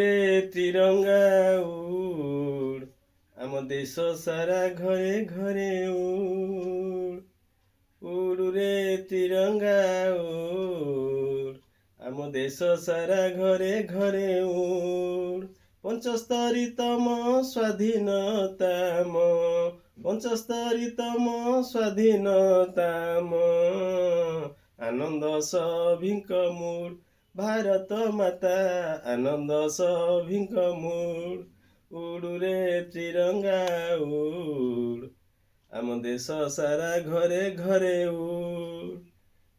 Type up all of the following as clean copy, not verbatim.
ଉଡ଼ୁରେ ତ୍ରିରଙ୍ଗା ଉଡ଼, ଆମ ଦେଶ ସାରା ଘରେ ଘରେ ଉଡ଼। ଉଡ଼ୁରେ ତ୍ରିରଙ୍ଗା ଉଡ଼, ଆମ ଦେଶ ସାରା ଘରେ ଘରେ ଉଡ଼। 75ତମ ସ୍ୱାଧୀନତାମ, 75ତମ ସ୍ୱାଧୀନତାମ, ଆନନ୍ଦ ସଭିଙ୍କ ମୁଡ଼। ଭାରତ ମାତା ଆନନ୍ଦ ସଭିଙ୍କ ମୁଡ଼। ଉଡ଼ୁରେ ତ୍ରିରଙ୍ଗା ଉଡ଼, ଆମ ଦେଶ ସାରା ଘରେ ଘରେ ଉଡ଼।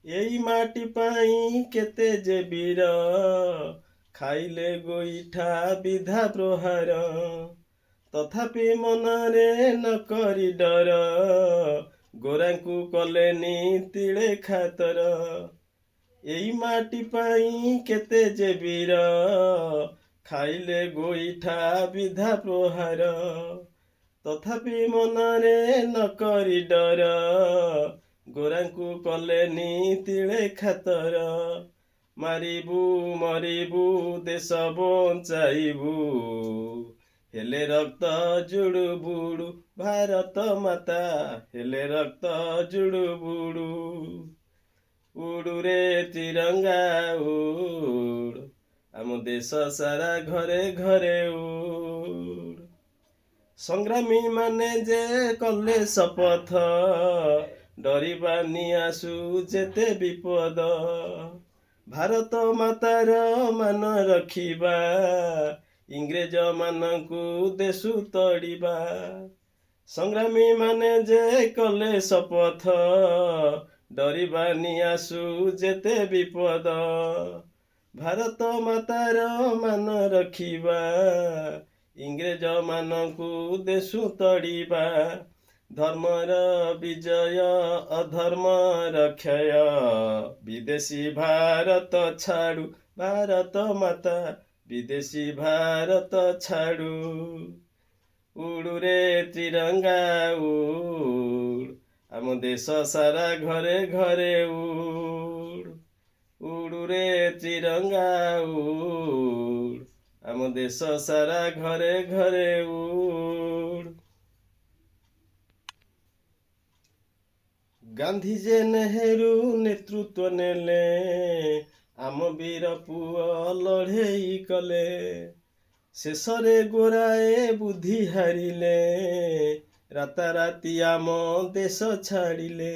ଏଇ ମାଟି ପାଇଁ କେତେ ଯେ ବୀର, ଖାଇଲେ ଗୋଇଠା ବିଧା ପ୍ରହାର, ତଥାପି ମନରେ ନ କରି ଡର, ଗୋରାଙ୍କୁ କଲେନି ତିଳେ ଖାତର। ଏଇ ମାଟି ପାଇଁ କେତେ ଯେ ବୀର, ଖାଇଲେ ଗୋଇଠା ବିଧା ପ୍ରହାର, ତଥାପି ମନରେ ନ କରି ଡର, ଗୋରାଙ୍କୁ କଲେନି ତିଳେ ଖାତର। ମାରିବୁ ମରିବୁ ଦେଶ ବଞ୍ଚାଇବୁ, ହେଲେ ରକ୍ତ ଜୁଡୁ ବୁଡୁ। ଭାରତ ମାତା ହେଲେ ରକ୍ତ ଜୁଡୁ ବୁଡୁ। ଉଡ଼ୁରେ ତ୍ରିରଙ୍ଗା ଉଡ଼, ଆମ ଦେଶ ସାରା ଘରେ ଘରେ ଉଡ଼। ସଂଗ୍ରାମୀ ମାନେ ଯେ କଲେ ଶପଥ, ଡରିବାନି ଆସୁ ଯେତେ ବିପଦ, ଭାରତ ମାତାର ମାନ ରଖିବା, ଇଂରେଜ ମାନଙ୍କୁ ଦେଶୁ ତଡ଼ିବା। ସଂଗ୍ରାମୀ ମାନେ ଯେ କଲେ ଶପଥ, ଡରିବାନି ଆସୁ ଯେତେ ବିପଦ, ଭାରତ ମାତାର ମାନ ରଖିବା, ଇଂରେଜ ମାନଙ୍କୁ ଦେଶୁ ତଡ଼ିବା। ଧର୍ମର ବିଜୟ ଅଧର୍ମର କ୍ଷୟ, ବିଦେଶୀ ଭାରତ ଛାଡୁ, ଭାରତ ମାତା ବିଦେଶୀ ଭାରତ ଛାଡୁ। ଉଡ଼ୁରେ ତ୍ରିରଙ୍ଗା ଉଡ଼, ଆମ ଦେଶ ସାରା ଘରେ ଘରେ ଉଡ଼। ଉଡ଼ୁରେ ତ୍ରିରଙ୍ଗା ଉଡ଼, ଆମ ଦେଶ ସାରା ଘରେ ଘରେ ଉଡ଼। ଗାନ୍ଧୀ ଯେ ନେହେରୁ ନେତୃତ୍ୱ ନେଲେ, ଆମ ବୀର ପୁଅ ଲଢ଼େଇ କଲେ, ଶେଷରେ ଗୋରାଏ ବୁଦ୍ଧି ହାରିଲେ, ରାତାରାତି ଆମ ଦେଶ ଛାଡ଼ିଲେ।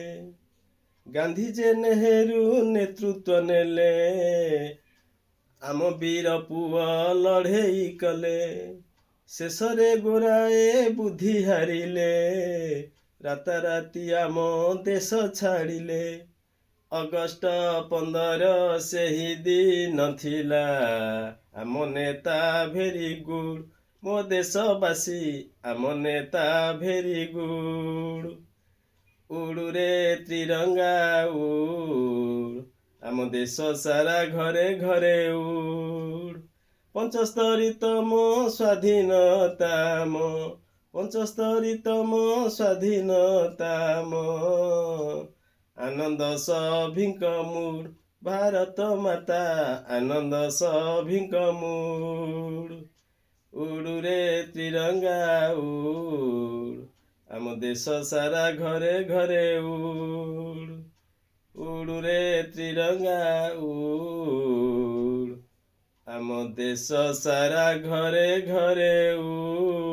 ଗାନ୍ଧୀ ଯେ ନେହେରୁ ନେତୃତ୍ୱ ନେଲେ, ଆମ ବୀର ପୁଅ ଲଢ଼େଇ କଲେ, ଶେଷରେ ଗୋରାଏ ବୁଦ୍ଧି ହାରିଲେ, ରାତାରାତି ଆମ ଦେଶ ଛାଡ଼ିଲେ। ଅଗଷ୍ଟ 15 ସେହି ଦିନ ଥିଲା, ଆମ ନେତା ଭେରି ଗୁଡ୍। ମୋ ଦେଶବାସୀ ଆମ ନେତା ଭେରି ଗୁଡ୍। ଉଡ଼ୁରେ ତ୍ରିରଙ୍ଗା ଉଡ଼, ଆମ ଦେଶ ସାରା ଘରେ ଘରେ ଉଡ଼। 75ତମ ସ୍ୱାଧୀନତାମ, 75ତମ ସ୍ୱାଧୀନତାମ, ଆନନ୍ଦ ସଭିଙ୍କ ମୁଡ଼। ଭାରତ ମାତା ଆନନ୍ଦ ସଭିଙ୍କ ମୁଡ଼। ଉଡ଼ୁରେ ତ୍ରିରଙ୍ଗା ଉଡ଼, ଆମ ଦେଶ ସାରା ଘରେ ଘରେ ଉଡ଼। ଉଡ଼ୁରେ ତ୍ରିରଙ୍ଗା ଉଡ଼, ଆମ ଦେଶ ସାରା ଘରେ ଘରେ ଉଡ଼।